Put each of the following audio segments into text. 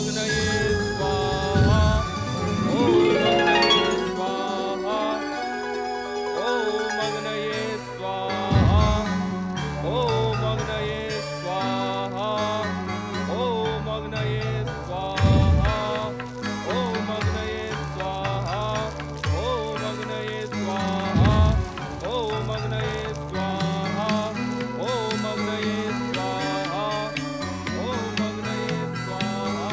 अग्नये स्वाहा, ओम अग्नये स्वाहा, ओम अग्नये स्वाहा, ओम अग्नये स्वाहा, ओम अग्नये स्वाहा, ओम अग्नये स्वाहा, ओम अग्नये स्वाहा, ओम अग्नये स्वाहा, ओम अग्नये स्वाहा, ओम अग्नये स्वाहा,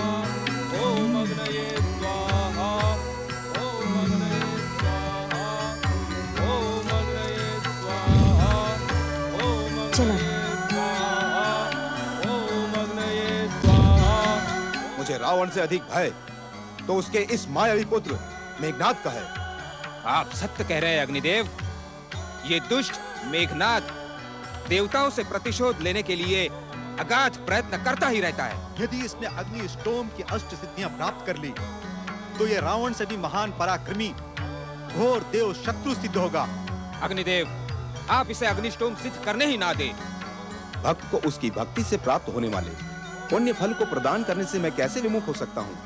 ओम अग्नये स्वाहा, ओम अग्नये स्वाहा, ओम अग्नये स्वाहा, ओम चलो। अग्नये स्वाहा, ओम अग्नये स्वाहा। मुझे रावण से अधिक भय तो उसके इस मायावी पुत्र मेघनाद का है। आप सत्य कह रहे हैं अग्निदेव। ये दुष्ट मेघनाद देवताओं से प्रतिशोध लेने के लिए अगाध प्रयत्न करता ही रहता है। यदि इसने अग्नि स्टोम की अष्ट सिद्धियां प्राप्त कर ली तो ये रावण से भी महान पराक्रमी घोर देव शत्रु सिद्ध होगा। अग्निदेव, आप इसे अग्निष्टोम सिद्ध करने ही ना दे। भक्त को उसकी भक्ति से प्राप्त होने वाले पुण्य फल को प्रदान करने से मैं कैसे विमुख हो सकता हूँ?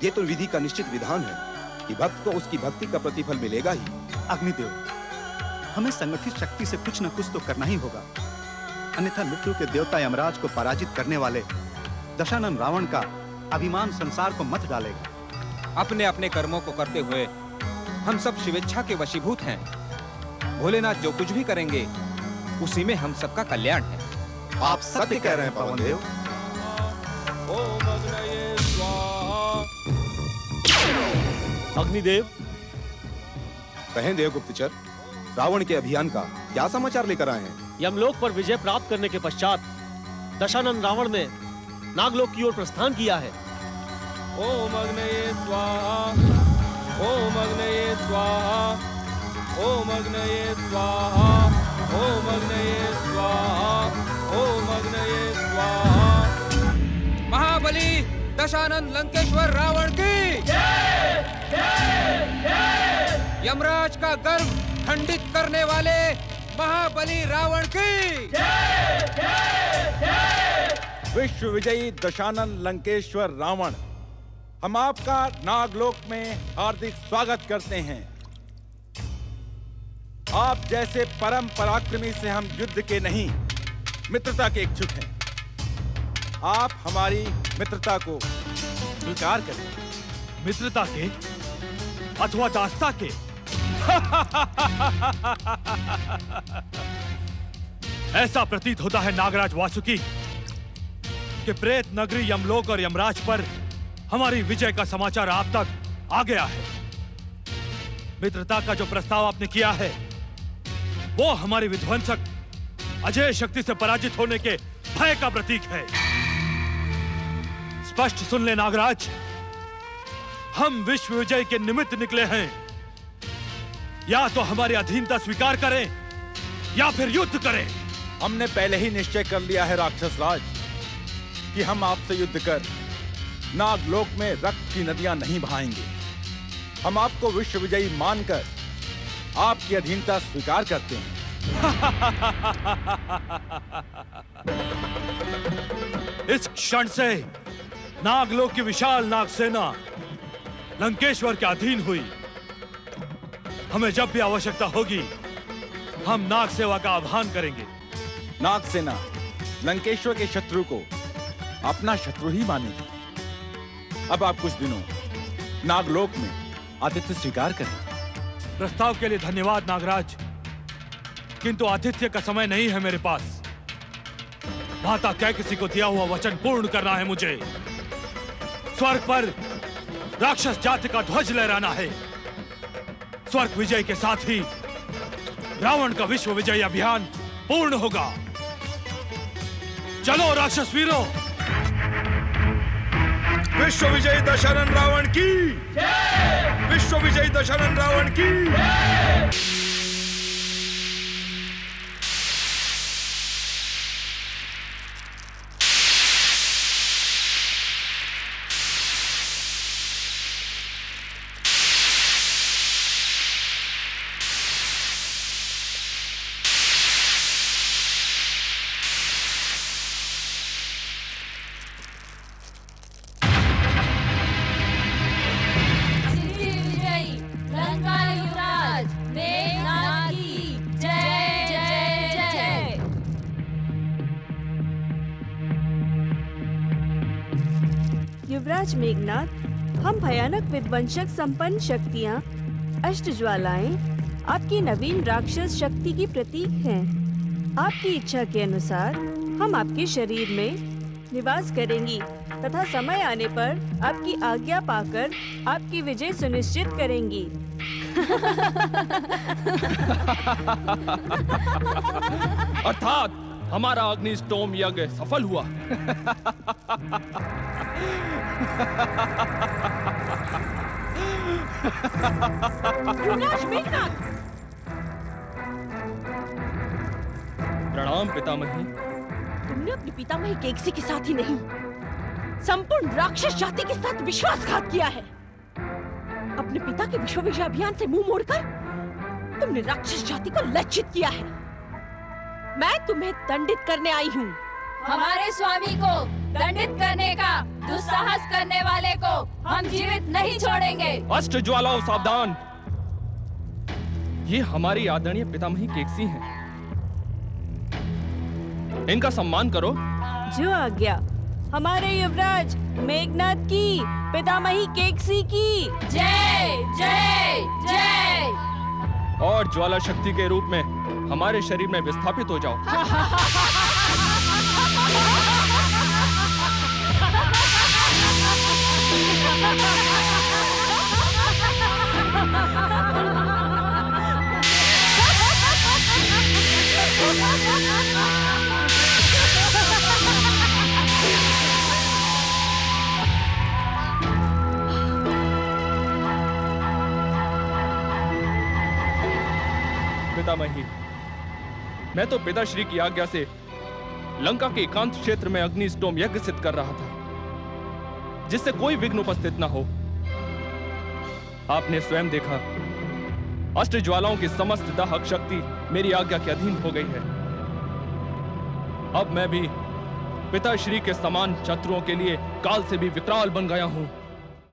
ये तो विधि का निश्चित विधान है कि भक्त को उसकी भक्ति का प्रतिफल मिलेगा ही। अग्निदेव, हमें संगठित शक्ति से कुछ न कुछ तो करना ही होगा, अन्यथा मृत्यु के देवता यमराज को पराजित करने वाले दशानन रावण का अभिमान संसार को मत डालेगा। अपने अपने कर्मों को करते हुए हम सब शिवेच्छा के वशीभूत हैं। भोलेनाथ जो कुछ भी करेंगे उसी में हम सबका कल्याण है। आप सत्य कह रहे हैं पवन देव। ओम अग्नये स्वाहा। अग्निदेव, कहें देवगुप्तचर, रावण के अभियान का क्या समाचार लेकर आए हैं? यमलोक पर विजय प्राप्त करने के पश्चात दशानन रावण ने नागलोक की ओर प्रस्थान किया है। ओम अग्नये स्वाहा, ओम अग्नये स्वाहा, ओम अग्नये स्वाहा, ओम अग्नये स्वाहा, ओम अग्नये स्वाहा। महाबली दशानन लंकेश्वर रावण की यमराज का गर्व खंडित करने वाले महाबली रावण की विश्व विजयी दशानन लंकेश्वर रावण, हम आपका नागलोक में हार्दिक स्वागत करते हैं। आप जैसे परम पराक्रमी से हम युद्ध के नहीं, मित्रता के इच्छुक हैं। आप हमारी मित्रता को स्वीकार करें। मित्रता के अथवा दास्ता के? ऐसा प्रतीत होता है नागराज वासुकी कि प्रेत नगरी यमलोक और यमराज पर हमारी विजय का समाचार आप तक आ गया है। मित्रता का जो प्रस्ताव आपने किया है वो हमारी विध्वंसक अजय शक्ति से पराजित होने के भय का प्रतीक है। स्पष्ट सुन ले नागराज, हम विश्व विजय के निमित्त निकले हैं। या तो हमारी अधीनता स्वीकार करें या फिर युद्ध करें। हमने पहले ही निश्चय कर लिया है राक्षस राज कि हम आपसे युद्ध कर नागलोक में रक्त की नदियां नहीं बहाएंगे। हम आपको विश्व विजयी मानकर आपकी अधीनता स्वीकार करते हैं। इस क्षण से नागलोक की विशाल नाग सेना लंकेश्वर के अधीन हुई। हमें जब भी आवश्यकता होगी हम नाग सेवा का आह्वान करेंगे। नाग सेना लंकेश्वर के शत्रु को अपना शत्रु ही मानेगी। अब आप कुछ दिनों नागलोक में आतिथ्य स्वीकार करें। प्रस्ताव के लिए धन्यवाद नागराज, किंतु आतिथ्य का समय नहीं है मेरे पास। भाता क्या किसी को दिया हुआ वचन पूर्ण करना है मुझे। स्वर्ग पर राक्षस जाति का ध्वज लहराना है। स्वर्ग विजय के साथ ही रावण का विश्व विजय अभियान पूर्ण होगा। चलो राक्षस वीरों। विश्व विजयी दशानन रावण की, विश्व विजयी दशानन रावण की। युवराज मेघनाथ, हम भयानक विध्वंसक संपन्न शक्तियाँ अष्टज्वालाएं आपकी नवीन राक्षस शक्ति की प्रतीक हैं। आपकी इच्छा के अनुसार हम आपके शरीर में निवास करेंगी तथा समय आने पर आपकी आज्ञा पाकर आपकी विजय सुनिश्चित करेंगी। अर्थात हमारा अग्निस्टोम यज्ञ सफल हुआ। युवराज मेघनाथ! प्रणाम पितामही। तुमने अपने पितामही केकसी के साथ ही नहीं, संपूर्ण राक्षस जाति के साथ विश्वासघात किया है। अपने पिता के विश्व विजय अभियान से मुंह मोड़कर तुमने राक्षस जाति को लज्जित किया है। मैं तुम्हें दंडित करने आई हूँ। हमारे स्वामी को दंडित करने का दुस्साहस करने वाले को हम जीवित नहीं छोड़ेंगे। अष्ट ज्वालाओं सावधान! ये हमारी आदरणीय पितामही केकसी हैं। इनका सम्मान करो। जो आज्ञा। हमारे युवराज मेघनाथ की, पितामही केकसी की जय जय जय। और ज्वाला शक्ति के रूप में हमारे शरीर में विस्थापित हो जाओ। पितामही, मैं तो पिताश्री की आज्ञा से लंका के एकांत क्षेत्र में अग्निस्टोम यज्ञ सिद्ध कर रहा था, जिससे कोई विघ्न उपस्थित न हो। आपने स्वयं देखा, अष्ट ज्वालाओं की समस्त दाहक शक्ति मेरी आज्ञा के अधीन हो गई है। अब मैं भी पिताश्री के समान शत्रुओं के लिए काल से भी विकराल बन गया हूं।